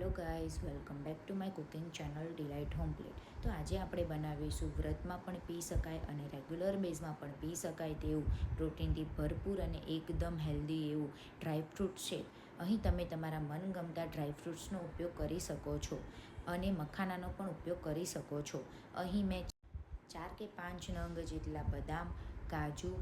Hello guys, welcome back to my cooking channel delight home plate. તો આજે આપણે બનાવીશું વ્રતમાં પણ પી શકાય અને રેગ્યુલર બેઝમાં પણ પી શકાય તેવું પ્રોટીનથી ભરપૂર અને એકદમ હેલ્ધી એવું ડ્રાયફ્રૂટ શેક. અહીં તમે તમારા મનગમતા ડ્રાયફ્રૂટ્સનો ઉપયોગ કરી શકો છો અને મખાનાનો પણ ઉપયોગ કરી શકો છો. અહીં મેં 4 કે 5 નંગ જેટલા બદામ, કાજુ,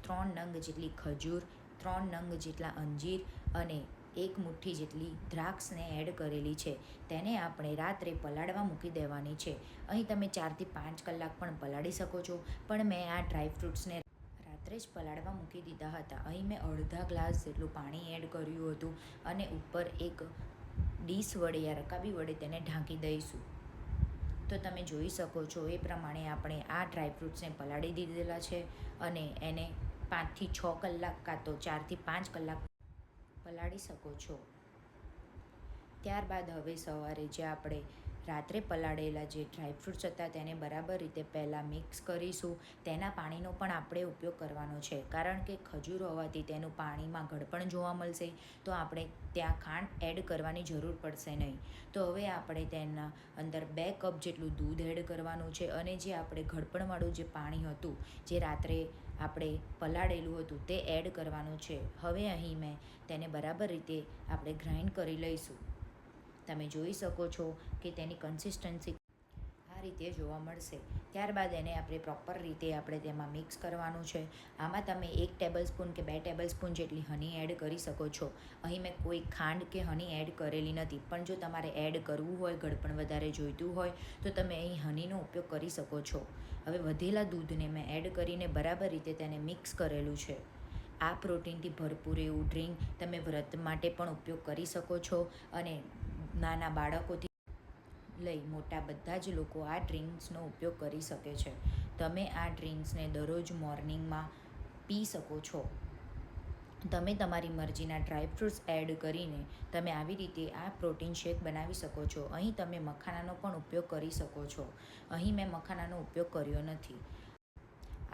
3 નંગ જેટલી ખજૂર, 3 નંગ જેટલા અંજીર અને 1 મુઠ્ઠી જેટલી દ્રાક્ષને એડ કરેલી છે. તેને આપણે રાત્રે પલાળવા મૂકી દેવાની છે. અહીં તમે 4થી 5 કલાક પણ પલાળી શકો છો, પણ મેં આ ડ્રાયફ્રૂટ્સને રાત્રે જ પલાળવા મૂકી દીધા હતા. અહીં મેં અડધા ગ્લાસ જેટલું પાણી એડ કર્યું હતું અને ઉપર એક ડીશ વડે યા રકાબી વડે તેને ઢાંકી દઈશું. તો તમે જોઈ શકો છો એ પ્રમાણે આપણે આ ડ્રાયફ્રૂટ્સને પલાળી દીધેલા છે અને એને 5થી 6 કલાક કાં તો 4થી 5 કલાક પલાળી શકો છો. ત્યારબાદ હવે સવારે જે આપણે રાત્રે પલાળેલા જે ડ્રાયફ્રૂટ્સ હતા તેને બરાબર રીતે પહેલાં મિક્સ કરીશું. તેના પાણીનો પણ આપણે ઉપયોગ કરવાનો છે, કારણ કે ખજૂર હોવાથી તેનું પાણીમાં ગળપણ જોવા મળશે, તો આપણે ત્યાં ખાંડ એડ કરવાની જરૂર પડશે નહીં. તો હવે આપણે તેના અંદર 2 કપ જેટલું દૂધ એડ કરવાનું છે અને જે આપણે ગળપણવાળું જે પાણી હતું, જે રાત્રે આપણે પલાળેલું હતું, તે એડ કરવાનું છે. હવે અહીં મેં તેને બરાબર રીતે આપણે ગ્રાઇન્ડ કરી લઈશું. તમે જોઈ શકો છો કે તેની કન્સિસ્ટન્સી આ રીતે જોવા મળશે. ત્યારબાદ એને આપણે પ્રોપર રીતે આપણે તેમાં મિક્સ કરવાનું છે. આમાં તમે 1 ટેબલસ્પૂન કે 2 ટેબલસ્પૂન જેટલી હની એડ કરી શકો છો. અહીં મેં કોઈ ખાંડ કે હની એડ કરેલી નથી, પણ જો તમારે એડ કરવું હોય, ગળપણ વધારે જોઈતું હોય, તો તમે અહીં હનીનો ઉપયોગ કરી શકો છો. હવે વધેલા દૂધને મેં એડ કરીને બરાબર રીતે તેને મિક્સ કરેલું છે. આ પ્રોટીનથી ભરપૂર એવું ડ્રિંક તમે વ્રત માટે પણ ઉપયોગ કરી શકો છો અને નાના બાળકોથી લઈ મોટા બધા જ લોકો આ ડ્રિંક્સનો ઉપયોગ કરી શકે છે. તમે આ ડ્રિંક્સને દરરોજ મોર્નિંગમાં પી શકો છો. તમે તમારી મરજીના ડ્રાયફ્રૂટ્સ એડ કરીને તમે આવી રીતે આ પ્રોટીન શેક બનાવી શકો છો. અહીં તમે મખાનાનો પણ ઉપયોગ કરી શકો છો. અહીં મેં મખાનાનો ઉપયોગ કર્યો નથી.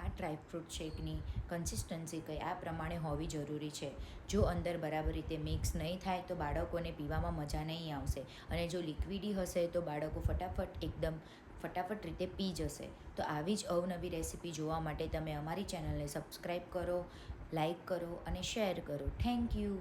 આ ડ્રાયફ્રૂટ શેકની કન્સિસ્ટન્સી કંઈ આ પ્રમાણે હોવી જરૂરી છે. જો અંદર બરાબર રીતે મિક્સ નહીં થાય તો બાળકોને પીવામાં મજા નહીં આવશે, અને જો લિક્વિડી હશે તો બાળકો ફટાફટ રીતે પી જશે. તો આવી જ અવનવી રેસીપી જોવા માટે તમે અમારી ચેનલને સબસ્ક્રાઈબ કરો, લાઈક કરો અને શેર કરો. Thank you.